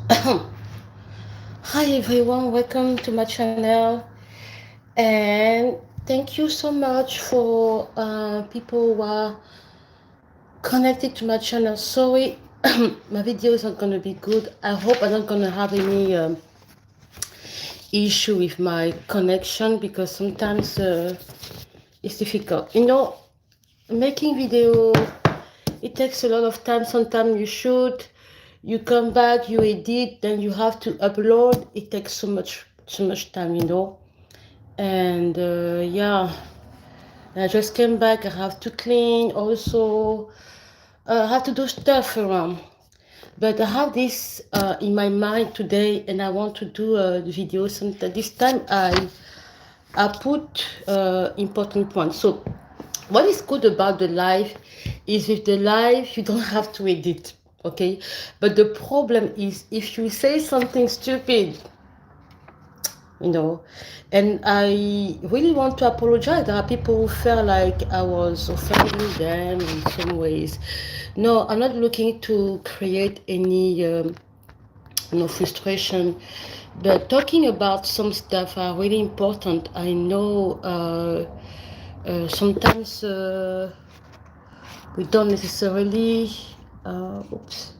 Hi everyone, welcome to my channel, and thank you so much for people who are connected to my channel. Sorry, my video is not gonna be good. I hope I'm not gonna have any issue with my connection because sometimes it's difficult. Making video, it takes a lot of time. Sometimes you shoot, you come back, you edit, then you have to upload. It takes so much time. And yeah, I just came back. I have to clean also. I have to do stuff around. But I have this in my mind today, and I want to do a video. Sometime this time, I put important points. So, what is good about the live is with the live you don't have to edit, okay? But the problem is if you say something stupid, you know and I really want to apologize. There are people who felt like I was offending them in some ways. No, I'm not looking to create any frustration, but talking about some stuff are really important. I know sometimes we don't necessarily oops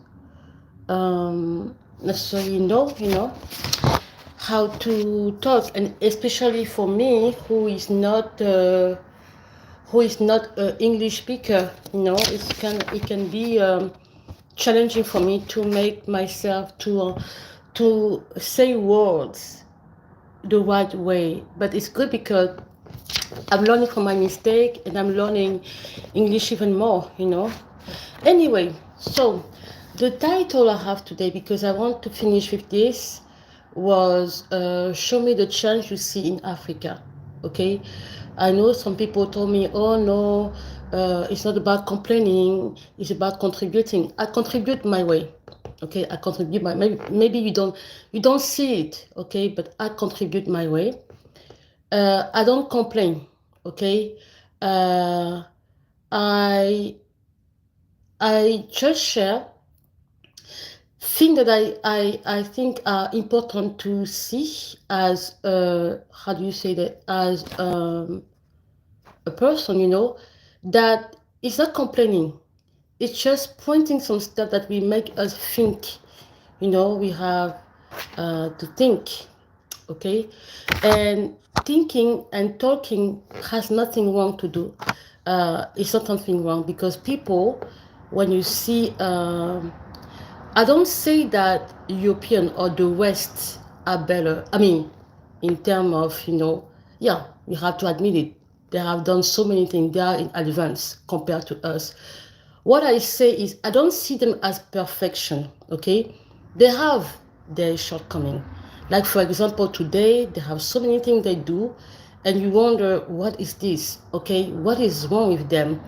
necessarily know how to talk, and especially for me who is not an English speaker. It can be challenging for me to make myself to say words the right way. But it's good because I'm learning from my mistake, and I'm learning English even more. Anyway, so the title I have today, because I want to finish with this, was Show Me the Change You See in Africa. Okay? I know some people told me, oh no, it's not about complaining, it's about contributing. I contribute my way. Okay, I contribute my maybe you don't see it, okay, but I contribute my way. I don't complain, okay. Uh, I I just share things that I think are important to see as how do you say that, as a person, that is not complaining. It's just pointing some stuff that will make us think. We have to think, okay? And thinking and talking has nothing wrong to do. It's not something wrong because people, when you see, I don't say that European or the West are better. I mean, in terms of, yeah, we have to admit it. They have done so many things. They are in advance compared to us. What I say is, I don't see them as perfection, okay? They have their shortcoming. Like, for example, today, they have so many things they do, and you wonder, what is this, okay? What is wrong with them?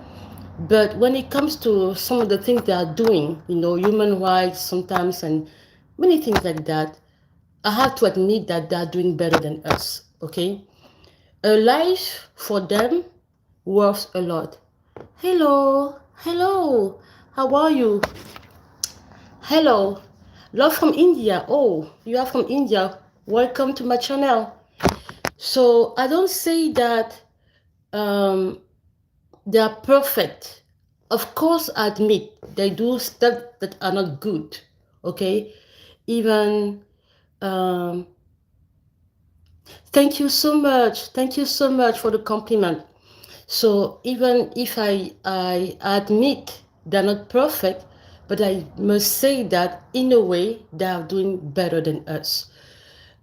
But when it comes to some of the things they are doing, human rights sometimes and many things like that, I have to admit that they are doing better than us, okay? A life for them worth a lot. Hello, hello, how are you? Hello, love from India. Oh, you are from India. Welcome to my channel. So I don't say that um, they are perfect. Of course, I admit they do stuff that are not good. Okay, even um, thank you so much. Thank you so much for the compliment. So even if I admit they're not perfect, but I must say that in a way they are doing better than us.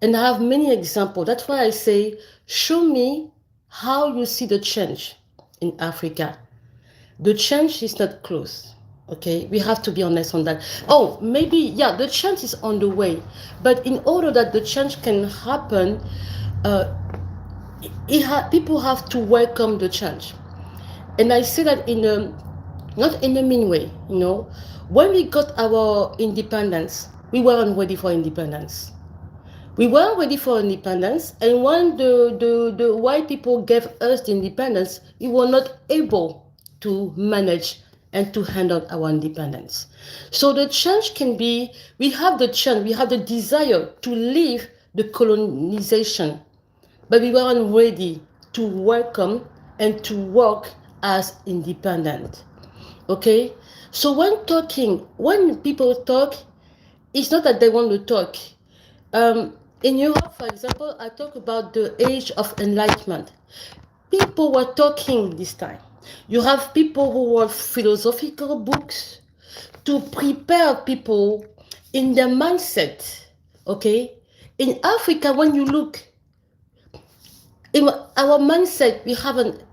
And I have many examples. That's why I say, show me how you see the change in Africa. The change is not close. Okay, we have to be honest on that. Oh, maybe, yeah, the change is on the way. But in order that the change can happen, uh, people have to welcome the change. And I say that in a not in a mean way. When we got our independence, we weren't ready for independence. We weren't ready for independence, and when the white people gave us the independence, we were not able to manage and to handle our independence. So the change can be, we have the change, we have the desire to leave the colonization, but we weren't ready to welcome and to work as independent. Okay? So when people talk, it's not that they want to talk. In Europe, for example, I talk about the age of enlightenment. People were talking this time. You have people who wrote philosophical books to prepare people in their mindset. Okay? In Africa, when you look, in our mindset,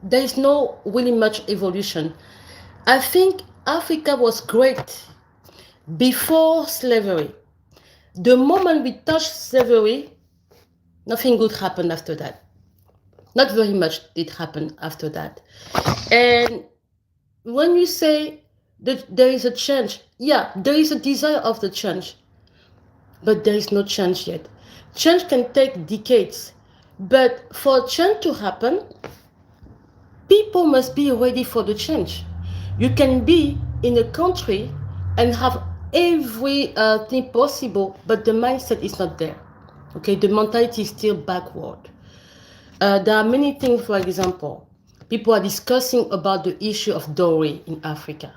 there is no really much evolution. I think Africa was great before slavery. The moment we touched slavery, nothing good happened after that. Not very much did happen after that. And when you say that there is a change, yeah, there is a desire of the change, but there is no change yet. Change can take decades, but for change to happen, people must be ready for the change. You can be in a country and have everything possible, but the mindset is not there. Okay, the mentality is still backward. There are many things, for example, people are discussing about the issue of dowry in Africa.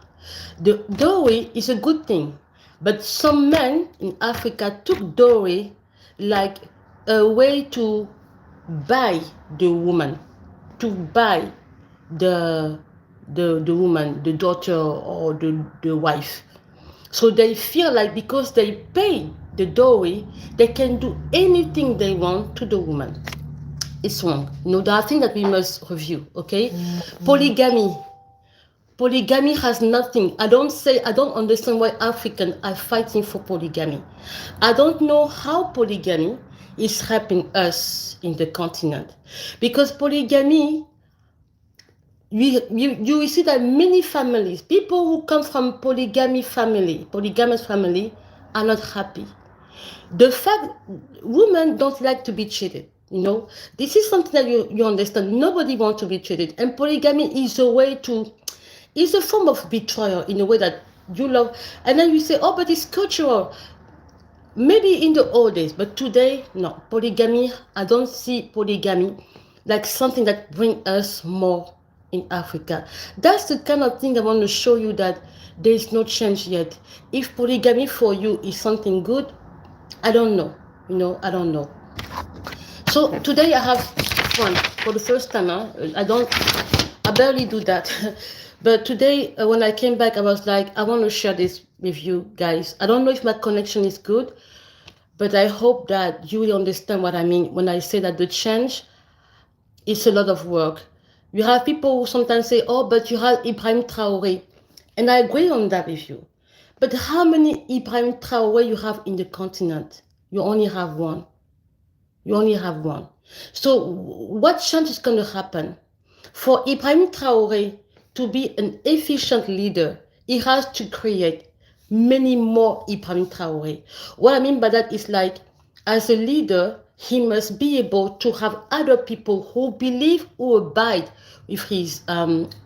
The dowry is a good thing, but some men in Africa took dowry like a way to buy the woman, to buy the woman, the daughter or the wife. So they feel like because they pay the dowry, they can do anything they want to the woman. It's wrong. There are things that we must review, okay? Mm-hmm. Polygamy has nothing. I don't understand why Africans are fighting for polygamy. I don't know how polygamy is helping us in the continent. Because polygamy, you see that many families, people who come from polygamous family, are not happy. The fact women don't like to be cheated. This is something that you understand. Nobody wants to be cheated. And polygamy is a form of betrayal in a way that you love. And then you say, oh, but it's cultural. Maybe in the old days, but today, no. Polygamy, I don't see polygamy like something that brings us more in Africa. That's the kind of thing I want to show you, that there is no change yet. If polygamy for you is something good, I don't know. I don't know. So today I have fun for the first time. I barely do that. But today when I came back, I was like, I want to share this with you guys. I don't know if my connection is good, but I hope that you will understand what I mean when I say that the change is a lot of work. You have people who sometimes say, oh, but you have Ibrahim Traoré. And I agree on that with you. But how many Ibrahim Traoré you have in the continent? You only have one. You only have one. So what change is going to happen? For Ibrahim Traoré to be an efficient leader, he has to create many more Ibrahim Traoré. What I mean by that is, like, as a leader, he must be able to have other people who believe, who abide with his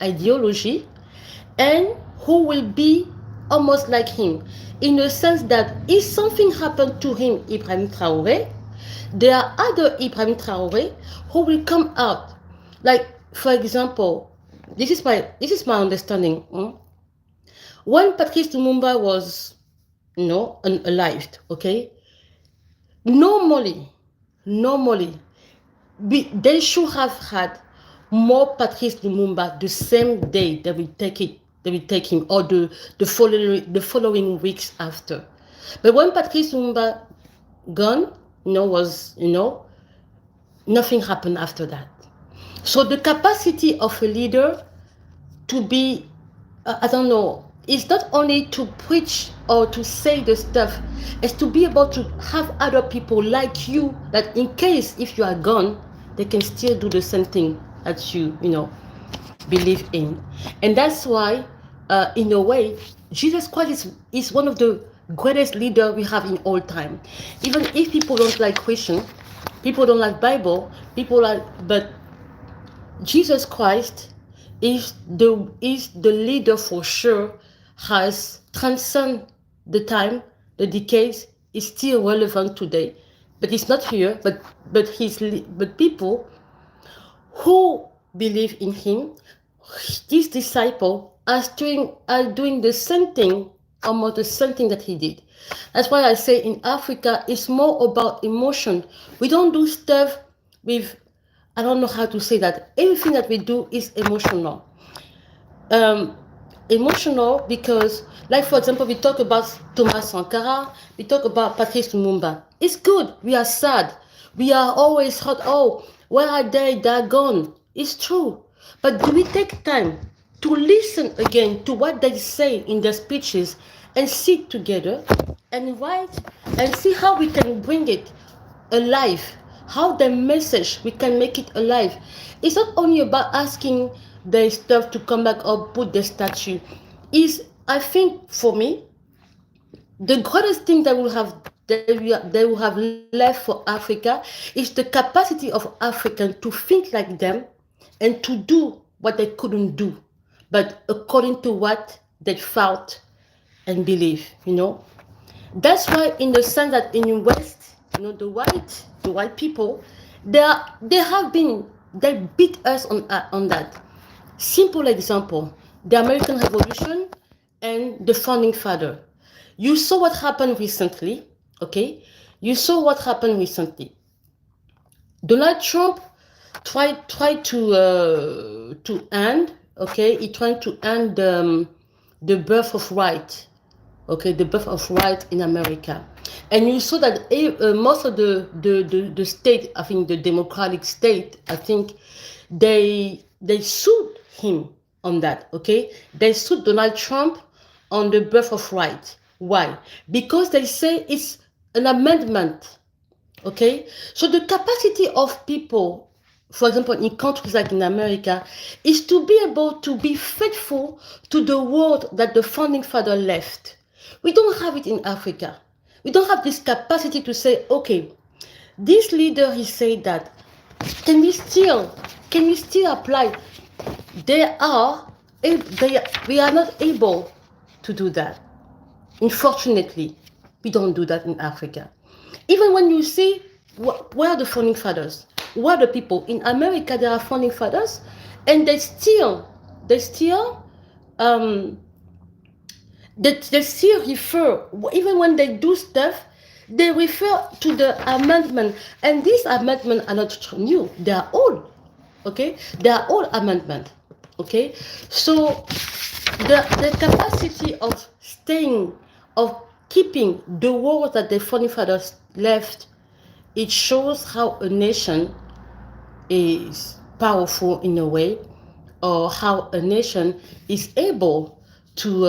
ideology, and who will be almost like him, in the sense that if something happened to him, Ibrahim Traoré, there are other Ibrahim Traoré who will come out. Like, for example, this is my understanding. When Patrice Lumumba was, alive, okay, normally, they should have had more Patrice Lumumba the same day they will take him, or the following weeks after. But when Patrice Lumumba gone, nothing happened after that. So the capacity of a leader to be, it's not only to preach or to say the stuff, it's to be able to have other people like you, that in case if you are gone, they can still do the same thing that you believe in. And that's why, in a way, Jesus Christ is one of the greatest leader we have in all time. Even if people don't like Christian, people don't like Bible, but Jesus Christ is the leader for sure, has transcended the time, the decades, is still relevant today, but he's not here. But people who believe in him, these disciples are doing the same thing, almost the same thing that he did. That's why I say in Africa it's more about emotion. We don't do stuff with, I don't know how to say that. Everything that we do is emotional. um, Emotional because, like for example, we talk about Thomas Sankara, we talk about Patrice Lumumba. It's good. We are sad. We are always hot. Oh, where are they? They're gone. It's true. But do we take time to listen again to what they say in their speeches and sit together and write and see how we can bring it alive, how the message we can make it alive. It's not only about asking the stuff to come back or put the statue. Is, I think, for me, the greatest thing that will have left for Africa is the capacity of Africans to think like them and to do what they couldn't do, but according to what they felt and believe. That's why, in the sense that in the West, the white people, they beat us on that. Simple example: the American Revolution and the founding father. You saw what happened recently, okay? You saw what happened recently. Donald Trump tried to end, okay? He tried to end the birth of right, okay, the birth of right in America. And you saw that most of the state, I think the Democratic state, I think they sued him on that, okay? They sued Donald Trump on the birth of right. Why? Because they say it's an amendment, okay? So the capacity of people, for example, in countries like in America, is to be able to be faithful to the word that the founding father left. We don't have it in Africa. We don't have this capacity to say, okay, this leader, he said that. Can we still apply? We are not able to do that. Unfortunately, we don't do that in Africa. Even when you see where are the founding fathers, where are the people in America, there are founding fathers, and um, they still refer, even when they do stuff, they refer to the amendment, and these amendments are not new; they are old. Okay, they are old amendment. Okay, so the capacity of keeping the word that the founding fathers left, it shows how a nation is powerful in a way, or how a nation is able to,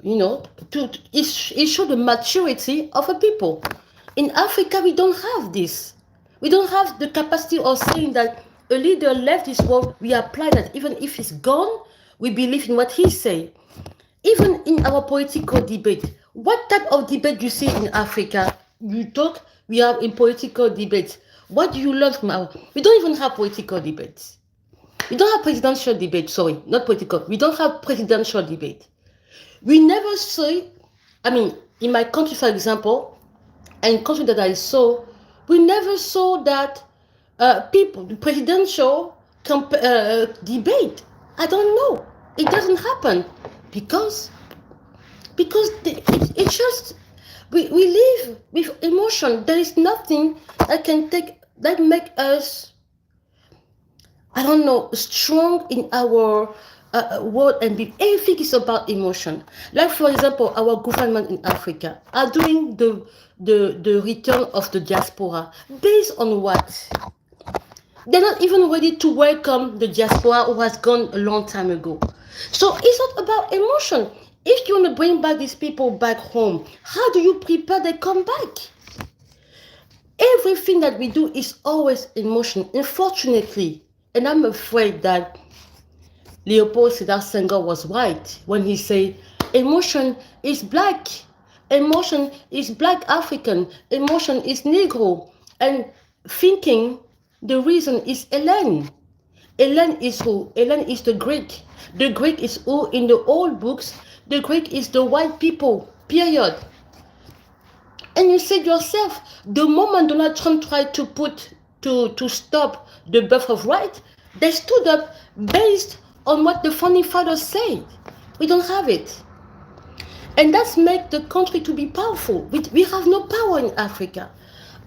it shows the maturity of a people. In Africa, we don't have this. We don't have the capacity of saying that a leader left this world, we apply that. Even if he's gone, we believe in what he say. Even in our political debate, what type of debate you see in Africa? We have in political debates. What do you learn from we don't even have political debates. We don't have presidential debate, sorry, not political. We don't have presidential debate. We never say, in my country, for example, and country that I saw, we never saw that presidential debate. I don't know. It doesn't happen because it's just we live with emotion. There is nothing that make us, I don't know, strong in our word and belief. Everything is about emotion. Like for example, our government in Africa are doing the return of the diaspora based on what? They're not even ready to welcome the diaspora who has gone a long time ago. So it's not about emotion. If you want to bring back these people back home, how do you prepare they come back? Everything that we do is always emotion, unfortunately. And I'm afraid that Leopold Sedar Senghor was right when he said, emotion is black. Emotion is black African. Emotion is Negro. And thinking the reason is Hélène. Helen is who? Helen is the Greek. The Greek is who in the old books? The Greek is the white people, period. And you said yourself, the moment Donald Trump tried to stop the birth of right, they stood up based on what the founding fathers said. We don't have it. And that's make the country to be powerful. We have no power in Africa.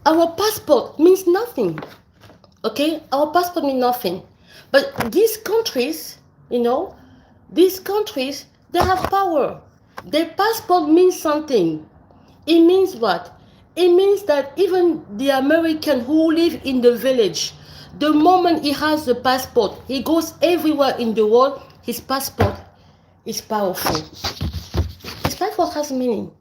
Our passport means nothing. Okay? Our passport means nothing. But these countries, these countries, they have power. Their passport means something. It means what? It means that even the American who live in the village, the moment he has the passport, he goes everywhere in the world, his passport is powerful. His passport has meaning.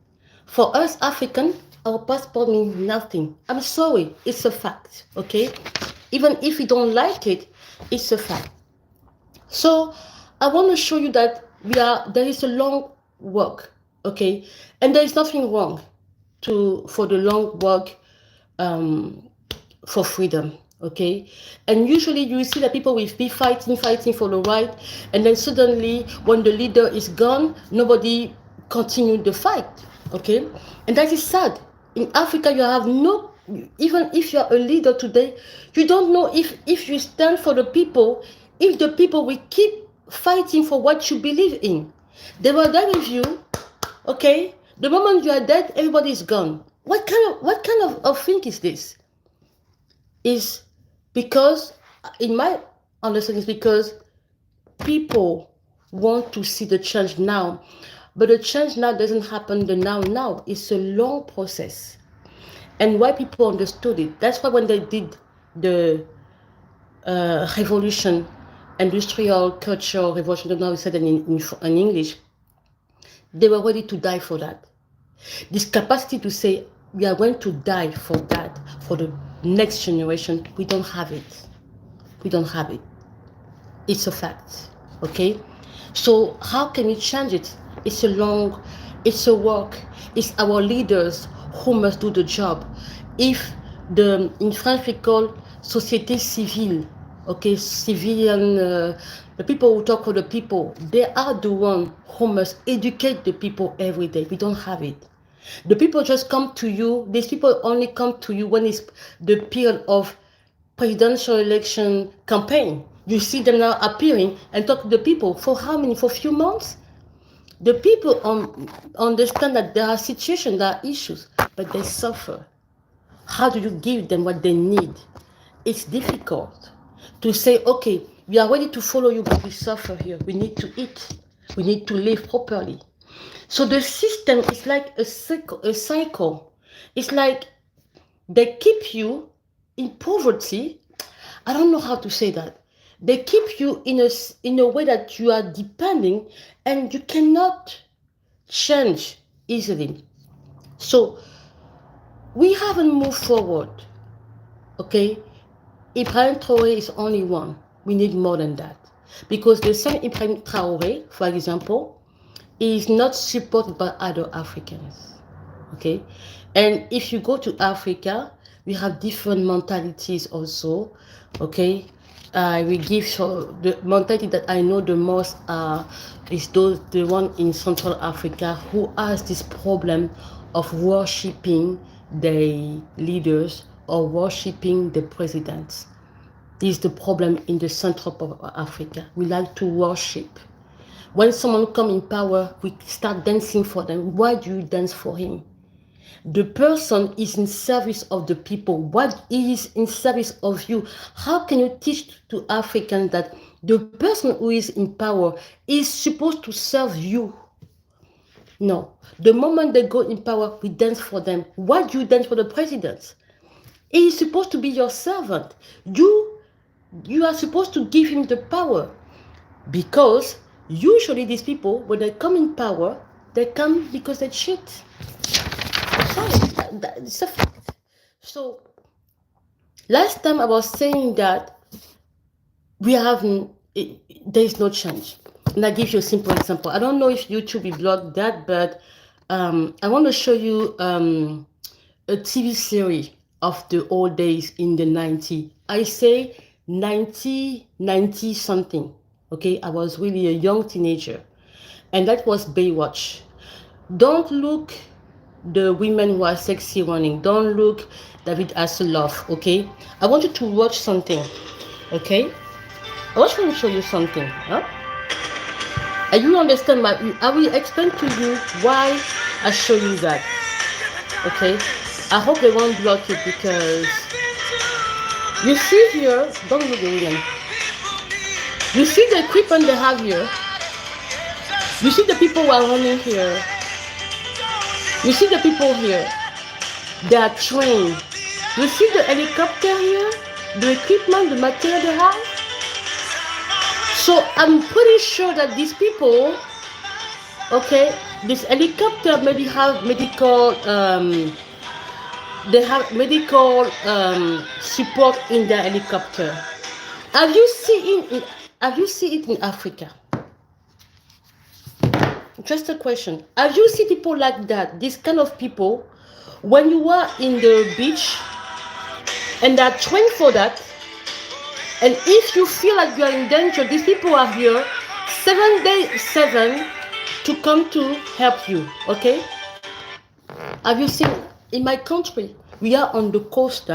For us African, our passport means nothing. I'm sorry, it's a fact, okay? Even if you don't like it, it's a fact. So I want to show you that there is a long work, okay? And there is nothing wrong for the long work for freedom, okay? And usually you see that people will be fighting for the right, and then suddenly when the leader is gone, nobody continued the fight, okay? And that is sad. In Africa, you have no, even if you are a leader today, you don't know if you stand for the people, if the people will keep fighting for what you believe in. They were there with you, okay? The moment you are dead, everybody is gone. What kind of thing is this? Is because, in my understanding, is because people want to see the change now. But the change now doesn't happen the now. It's a long process. And why people understood it. That's why when they did the revolution, industrial cultural revolution, I don't know how to say that in English, they were ready to die for that. This capacity to say, we are going to die for that, for the next generation, we don't have it. We don't have it. It's a fact, okay? So how can we change it? It's a work. It's our leaders who must do the job. If in French we call société civile, okay, civilian, the people who talk for the people, they are the one who must educate the people every day. We don't have it. The people just come to you. These people only come to you when it's the period of presidential election campaign. You see them now appearing and talk to the people. For how many? For a few months? The people understand that there are situations, there are issues, but they suffer. How do you give them what they need? It's difficult to say, okay, we are ready to follow you, but we suffer here. We need to eat. We need to live properly. So the system is like a cycle. It's like they keep you in poverty. I don't know how to say that. They keep you in a way that you are depending and you cannot change easily. So we haven't moved forward. Okay? Ibrahim Traoré is only one. We need more than that. Because the same Ibrahim Traoré, for example, is not supported by other Africans. Okay? And if you go to Africa, we have different mentalities also. Okay? We give the mentality that I know the most is the one in Central Africa who has this problem of worshipping the leaders or worshipping the presidents. This is the problem in the central of Africa. We like to worship. When someone comes in power, we start dancing for them. Why do you dance for him? The person is in service of the people. What is in service of you? How can you teach to Africans that the person who is in power is supposed to serve you? No. The moment they go in power, we dance for them. Why do you dance for the president? He is supposed to be your servant. You are supposed to give him the power. Because usually these people, when they come in power, they come because they cheat. It's a fact. So last time I was saying that there is no change. And I give you a simple example. I don't know if YouTube will block that, but I want to show you a TV series of the old days in the 90s. I say 1990 something. Okay, I was really a young teenager, and that was Baywatch. Don't look the women who are sexy running. Don't look David Hasselhoff. Okay, I want you to watch something. Okay, I want to show you something. Huh? And you understand my? I will explain to you why I show you that. Okay, I hope they won't block it because you see here. Don't look the women. You see the equipment they have here. You see the people who are running here. You see the people here. They are trained. You see the helicopter here? The equipment, the material they have? So I'm pretty sure that these people, okay, this helicopter maybe have medical, they have medical support in their helicopter. Have you seen it in Africa? Just a question. Have you seen people like that? This kind of people, when you are in the beach and they're trained for that, and if you feel like you are in danger, these people are here 7 days 7 to come to help you. Okay? Have you seen in my country? We are on the coast,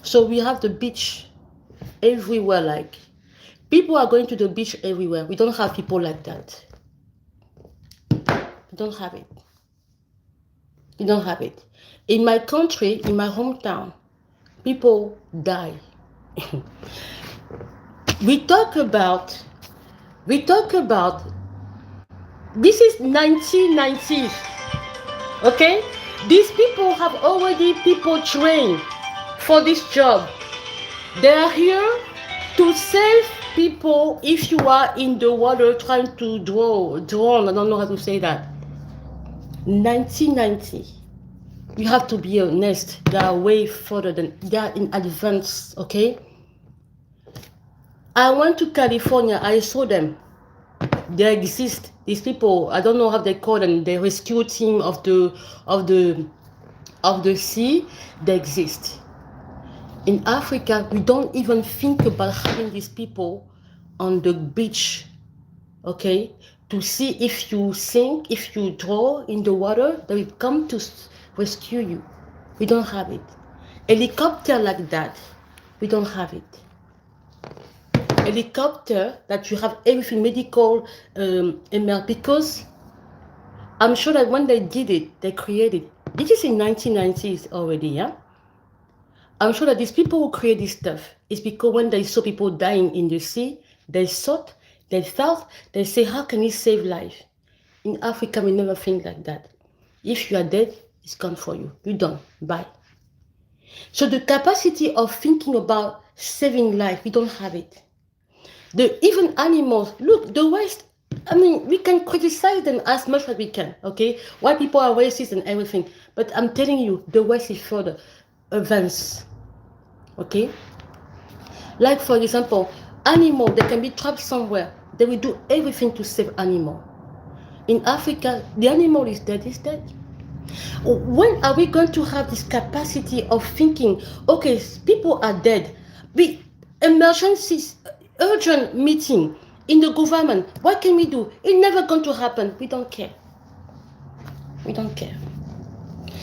so we have the beach everywhere. Like people are going to the beach everywhere. We don't have people like that. We don't have it. You don't have it. In my country, in my hometown, people die. we talk about this is 1990s. Okay? These people have already people trained for this job. They are here to save people if you are in the water trying to drown. I don't know how to say that. 1990. You have to be honest. They are way further than they are in advance. Okay. I went to California. I saw them. They exist. These people. I don't know how they call them. The rescue team of the sea. They exist. In Africa, we don't even think about having these people on the beach. Okay, to see if you sink, if you draw in the water, they will come to rescue you. We don't have it. Helicopter like that, we don't have it. Helicopter that you have everything medical, because I'm sure that when they did it, they created. This is in 1990s already, yeah. I'm sure that these people who create this stuff is because when they saw people dying in the sea, they thought, they say, how can we save life? In Africa, we never think like that. If you are dead, it's gone for you. You're done. Bye. So the capacity of thinking about saving life, we don't have it. Even animals, look, the West, I mean, we can criticize them as much as we can, okay? Why people are racist and everything. But I'm telling you, the West is further advanced, okay? Like, for example, animal, they can be trapped somewhere. They will do everything to save animal. In Africa, the animal is dead, When are we going to have this capacity of thinking, okay, people are dead, emergencies, urgent meeting in the government, what can we do? It's never going to happen. We don't care. We don't care.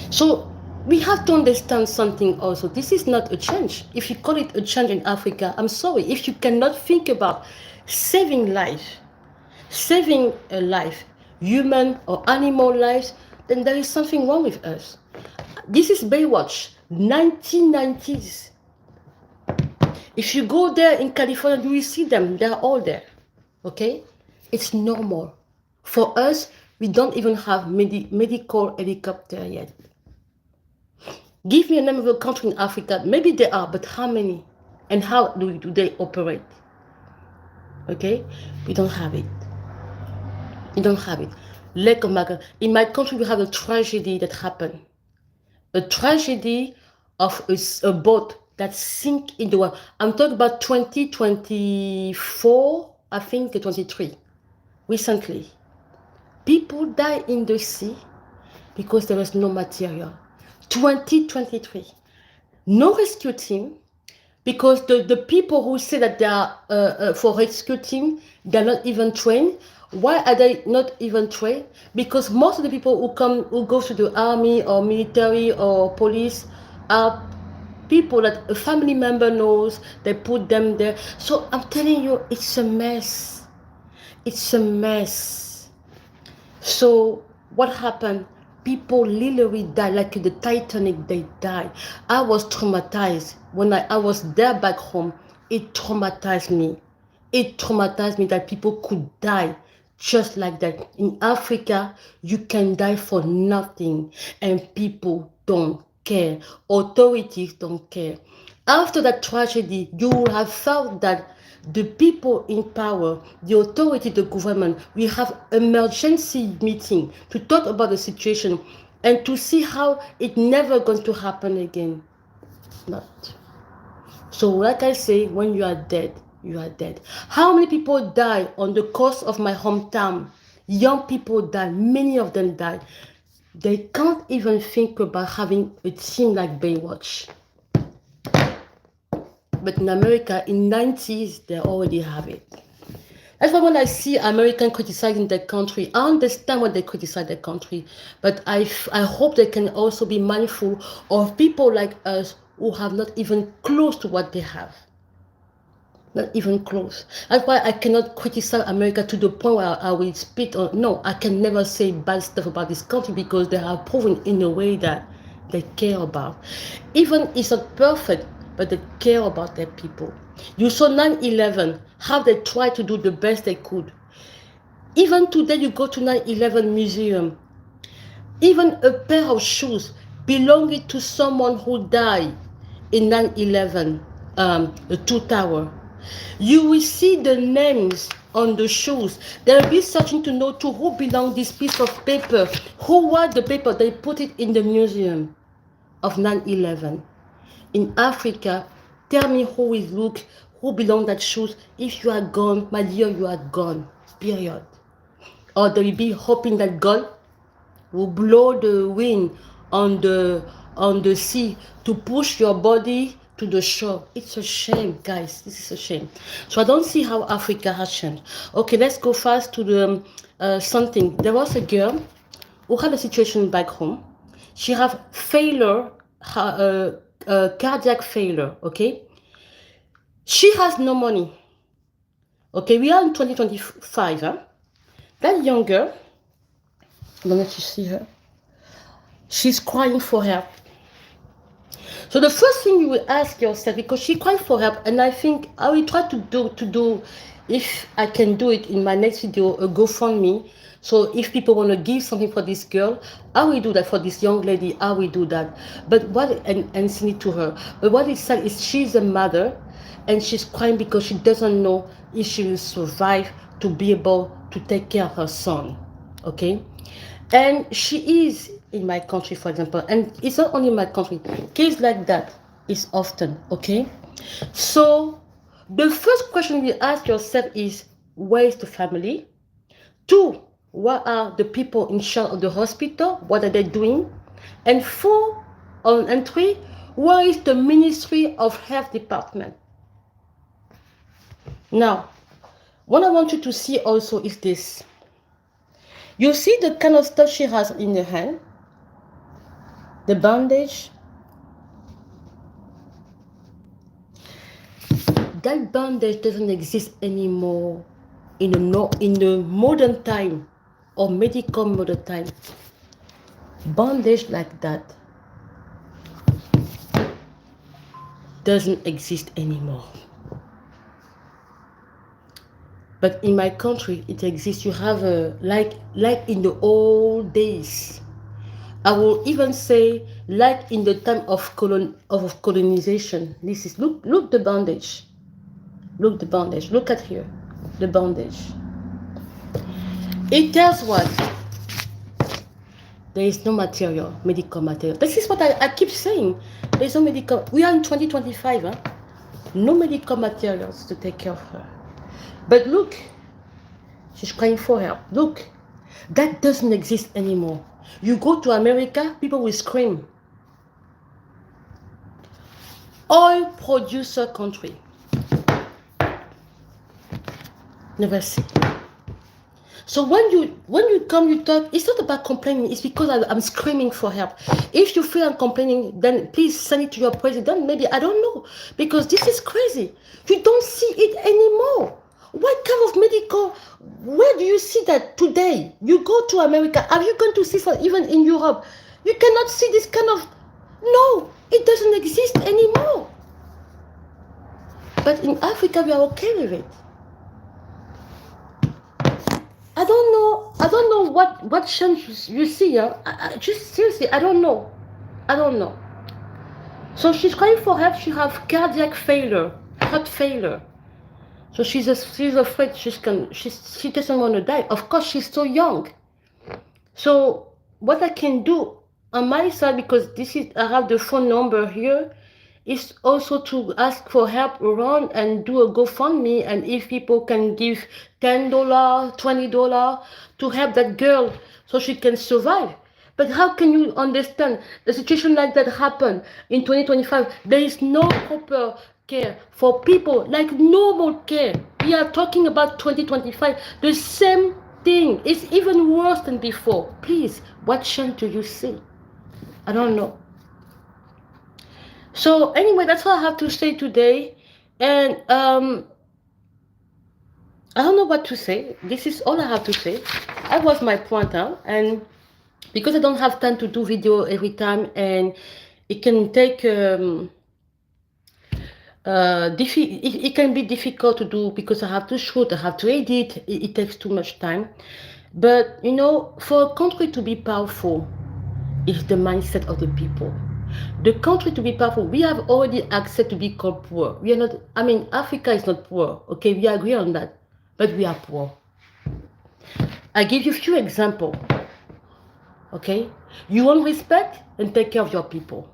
So we have to understand something also. This is not a change. If you call it a change in Africa, I'm sorry. If you cannot think about saving a life, human or animal lives, then there is something wrong with us. This is Baywatch, 1990s. If you go there in California, you will see them. They're all there. Okay? It's normal. For us, we don't even have medical helicopter yet. Give me a name of a country in Africa. Maybe there are, but how many? And how do they operate? Okay? We don't have it. We don't have it. In my country, we have a tragedy that happened. A tragedy of a boat that sink in the water. I'm talking about 2024, I think 23. Recently. People die in the sea because there was no material. 2023. No rescue team, Because the people who say that they are for rescue team, they're not even trained. Why are they not even trained? Because most of the people who go to the army or military or police are people that a family member knows. They put them there. So I'm telling you, it's a mess. It's a mess. So what happened? People literally died, like the Titanic, they died. I was traumatized when I was there back home. It traumatized me. It traumatized me that people could die just like that. In Africa, you can die for nothing and people don't care. Authorities don't care. After that tragedy, you will have felt that the people in power, the authority, the government, we have emergency meeting to talk about the situation and to see how it never going to happen again. Not. So like I say, when you are dead, you are dead. How many people die on the coast of my hometown? Young people die, many of them die. They can't even think about having a team like Baywatch. But in America, in 90s, they already have it. That's why when I see American criticizing their country, I understand when they criticize their country, but I hope they can also be mindful of people like us who have not even close to what they have. Not even close. That's why I cannot criticize America to the point where I will spit on. No, I can never say bad stuff about this country because they have proven in a way that they care about. Even it's not perfect, but they care about their people. You saw 9/11, how they tried to do the best they could. Even today, you go to 9/11 museum. Even a pair of shoes belonging to someone who died in 9/11, the two tower. You will see the names on the shoes. They will be searching to know to who belonged this piece of paper. Who was the paper? They put it in the museum of 9/11. In Africa, tell me who is look, who belonged that shoes. If you are gone, my dear, you are gone. Period. Or they will be hoping that God will blow the wind on the sea to push your body to the shore. It's a shame, guys. This is a shame. So I don't see how Africa has changed. Okay, let's go fast to the something. There was a girl who had a situation back home. She have failure, cardiac failure. Okay, she has no money. Okay, we are in 2025. Huh? That young girl, I don't know if you see her. She's crying for help. So the first thing you will ask yourself, because she cried for help, and I think I will try to do, if I can do it in my next video, a GoFundMe. So if people want to give something for this girl, I will do that. For this young lady, I will do that. But and send it to her. But what is sad is she's a mother, and she's crying because she doesn't know if she will survive to be able to take care of her son. Okay, and she is in my country, for example, and it's not only my country. Cases like that is often. Okay, so the first question you ask yourself is, where is the family? 2, what are the people in charge of the hospital? What are they doing? And 4, and 3, where is the Ministry of Health Department? Now, what I want you to see also is this. You see the kind of stuff she has in her hand, the bandage. That bandage doesn't exist anymore in the modern time or medical modern time. Bandage like that doesn't exist anymore. But in my country, it exists. You have a like in the old days. I will even say like in the time of colonization. This is look the bandage. Look the bandage. Look at here, the bandage. It tells what? There is no material, medical material. This is what I keep saying. There is no medical. We are in 2025. Huh? No medical materials to take care of her. But look, she's crying for help. Look, that doesn't exist anymore. You go to America, people will scream. oil producer country. Never see. So when you come, you talk, it's not about complaining, it's because I'm screaming for help. If you feel I'm complaining, then please send it to your president, maybe, I don't know, because this is crazy. You don't see it anymore. What kind of medical, where do you see that today? You go to America, are you going to see, for even in Europe, you cannot see this kind of, no, it doesn't exist anymore. But in Africa, we are okay with it. I don't know what chance you see. I just seriously, I don't know. So she's crying for help. She have cardiac failure, heart failure. So she's afraid she doesn't want to die. Of course, she's so young. So what I can do on my side, because I have the phone number here, is also to ask for help around and do a GoFundMe, and if people can give $10, $20 to help that girl so she can survive. But how can you understand the situation like that happen in 2025? There is no proper care for people, like normal care. We are talking about 2025, the same thing. It's even worse than before. Please, what chance do you see? I don't know. So anyway, that's all I have to say today. And I don't know what to say. This is all I have to say. That was my point out. And because I don't have time to do video every time, and it can take it can be difficult to do because I have to shoot, I have to edit. It takes too much time. But for a country to be powerful, it's the mindset of the people. The country to be powerful, we have already accepted to be called poor. We are not, Africa is not poor, okay? We agree on that, but we are poor. I give you a few examples, okay? You want respect, and take care of your people.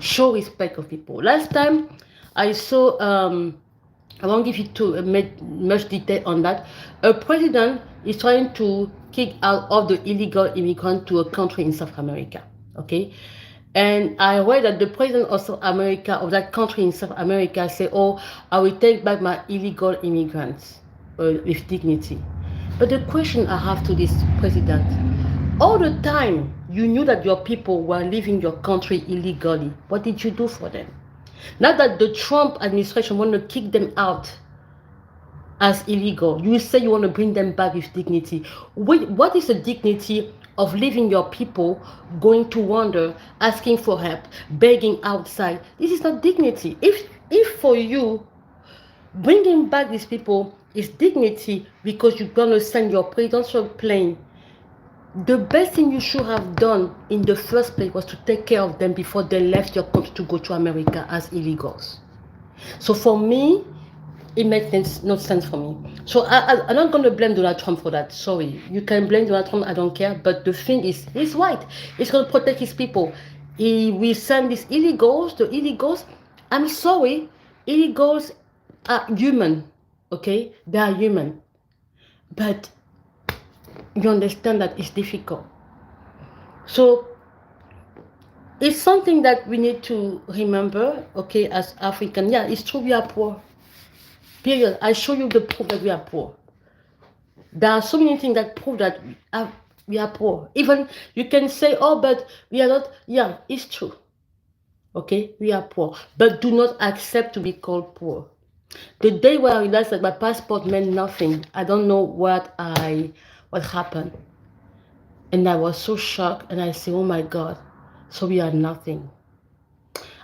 Show respect of people. Last time, I saw, I won't give you too much detail on that. A president is trying to kick out all the illegal immigrants to a country in South America, okay? And I read that the president of South America, of that country in South America, said, "Oh, I will take back my illegal immigrants with dignity." But the question I have to this president, all the time you knew that your people were leaving your country illegally, what did you do for them? Now that the Trump administration want to kick them out as illegal, you say you want to bring them back with dignity. What is the dignity of leaving your people, going to wander, asking for help, begging outside? This is not dignity. If for you, bringing back these people is dignity because you're going to send your presidential plane, the best thing you should have done in the first place was to take care of them before they left your country to go to America as illegals. So for me, it makes no sense for me. So I'm not going to blame Donald Trump for that. Sorry. You can blame Donald Trump, I don't care. But the thing is, he's white. He's going to protect his people. He will send these illegals, the illegals. I'm sorry, illegals are human, okay? They are human. But you understand that it's difficult. So it's something that we need to remember, okay, as African. Yeah, it's true, we are poor. Period. I show you the proof that we are poor. There are so many things that prove that we are poor. Even you can say, "Oh, but we are not." Yeah, it's true. Okay, we are poor, but do not accept to be called poor. The day where I realized that my passport meant nothing, I don't know what happened, and I was so shocked. And I said, "Oh my God, so we are nothing."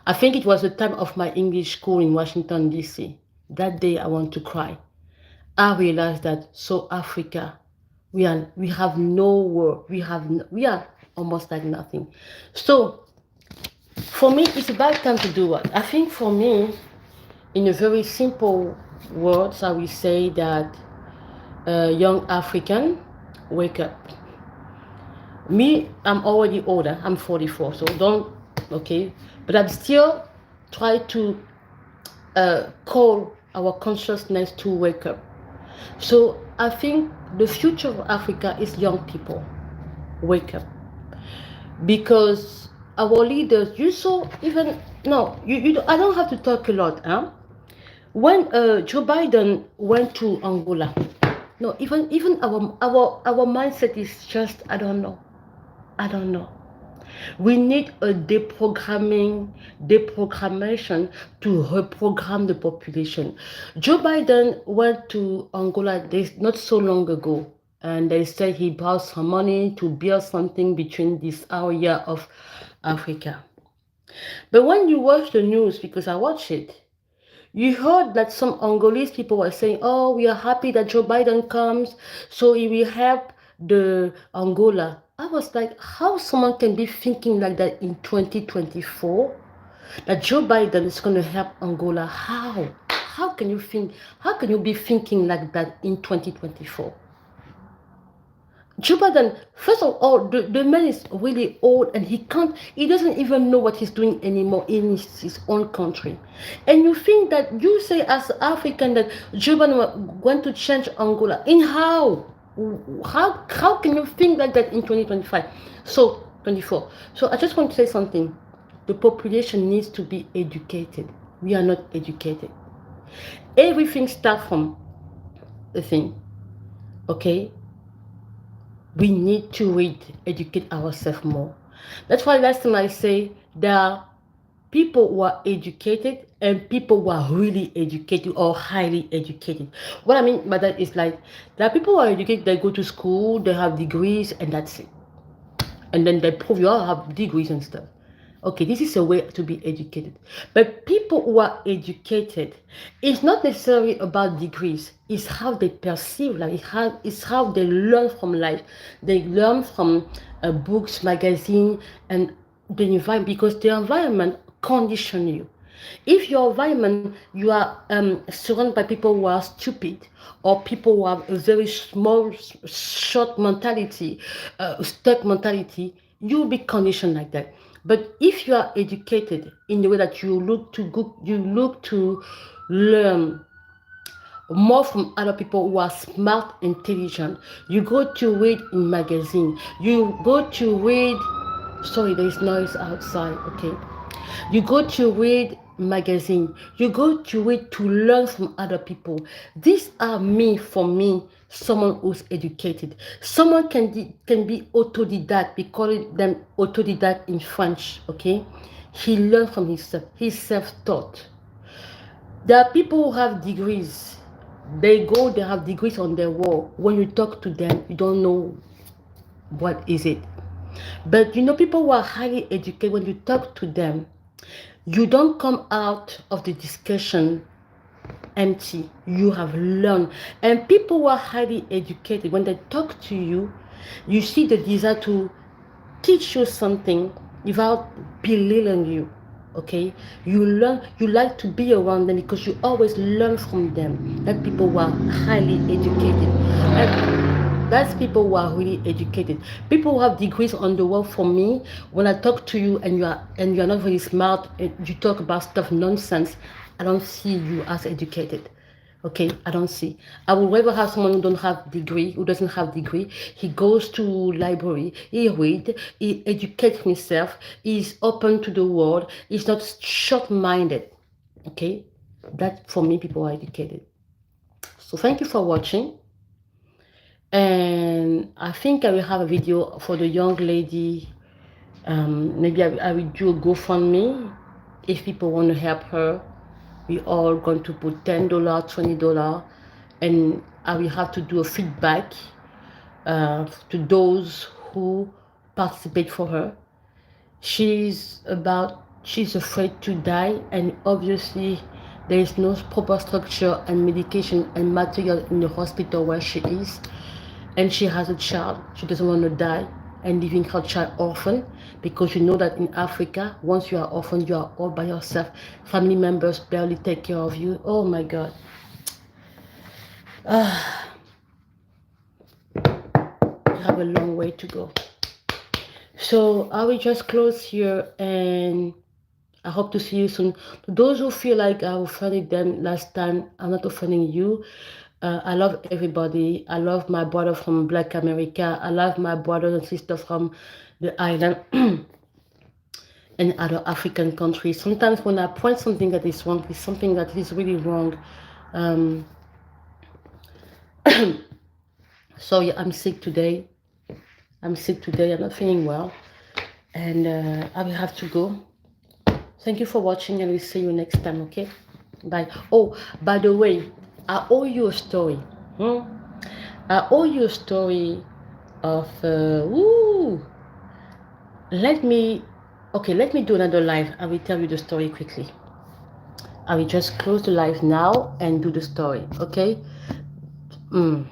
I think it was the time of my English school in Washington D.C. That day I want to cry. I realized that Africa, we have no work. We are almost like nothing. So for me, it's about time to do what? I think for me, in a very simple words, I will say that young African, wake up. Me, I'm already older. I'm 44, so okay? But I'm still trying to call our consciousness to wake up. So I think the future of Africa is young people. Wake up. Because our leaders, you saw even, no, I don't have to talk a lot, huh? When Joe Biden went to Angola, no, even our mindset is just, I don't know. We need a deprogrammation to reprogram the population. Joe Biden went to Angola not so long ago, and they said he brought some money to build something between this area of Africa. But when you watch the news, because I watch it, you heard that some Angolese people were saying, "Oh, we are happy that Joe Biden comes, so he will help the Angola." I was like, how someone can be thinking like that in 2024? That Joe Biden is going to help Angola? How? How can you think? How can you be thinking like that in 2024? Joe Biden, first of all, the man is really old and he doesn't even know what he's doing anymore in his own country. And you think that you say as African that Joe Biden going to change Angola. In how? How can you think like that in 2025? So, 24. So I just want to say something. The population needs to be educated. We are not educated. Everything starts from the thing. Okay? We need to educate ourselves more. That's why last time I say there are people who are educated and people who are really educated or highly educated. What I mean by that is like there are people who are educated, they go to school, they have degrees, and that's it. And then they prove you all have degrees and stuff. Okay, this is a way to be educated. But people who are educated, it's not necessarily about degrees. It's how they perceive life. It's how they learn from life. They learn from books, magazine, and the environment, because the environment condition you. If your environment, you are surrounded by people who are stupid or people who have a very small, short mentality, stuck mentality, you will be conditioned like that. But if you are educated in the way that you look to learn more from other people who are smart, intelligent, you go to read in magazine, you go to read, sorry, there is noise outside, okay, you go to read magazine, you go to read to learn from other people. These are for me, someone who's educated. Someone can be autodidact. We call them autodidact in French, okay? He learned from himself. He's self-taught. There are people who have degrees. They have degrees on their wall. When you talk to them, you don't know what is it. But people who are highly educated, when you talk to them, you don't come out of the discussion empty. You have learned. And people who are highly educated, when they talk to you, you see the desire to teach you something without belittling you. Okay, you like to be around them because you always learn from them. That people who are highly educated. And that's people who are really educated. People who have degrees on the wall. For me, when I talk to you and you are not very smart, you talk about stuff nonsense, I don't see you as educated. Okay, I don't see. I would rather have someone who doesn't have degree. He goes to library, he read, he educates himself, he's open to the world, he's not short-minded. Okay, that for me, people are educated. So thank you for watching. And I think I will have a video for the young lady. Maybe I will do a GoFundMe if people want to help her. We all going to put $10, $20, and I will have to do a feedback to those who participate for her. She's afraid to die, and obviously there is no proper structure and medication and material in the hospital where she is, and she has a child. She doesn't want to die and leaving her child orphan, because you know that in Africa, once you are orphan, you are all by yourself. Family members barely take care of you. Oh my God. You have a long way to go. So I will just close here, and I hope to see you soon. To those who feel like I offended them last time, I'm not offending you. I love everybody. I love my brother from Black America. I love my brothers and sisters from the island. in other African countries. Sometimes when I point something that is wrong, it's something that is really wrong. Um, so yeah, I'm sick today. I'm sick today. I'm not feeling well, and I will have to go. Thank you for watching, and we'll see you next time. Okay, bye. Oh, by the way, I owe you a story. Hmm? I owe you a story of. Let me. Okay, let me do another live. I will tell you the story quickly. I will just close the live now and do the story. Okay. Mm.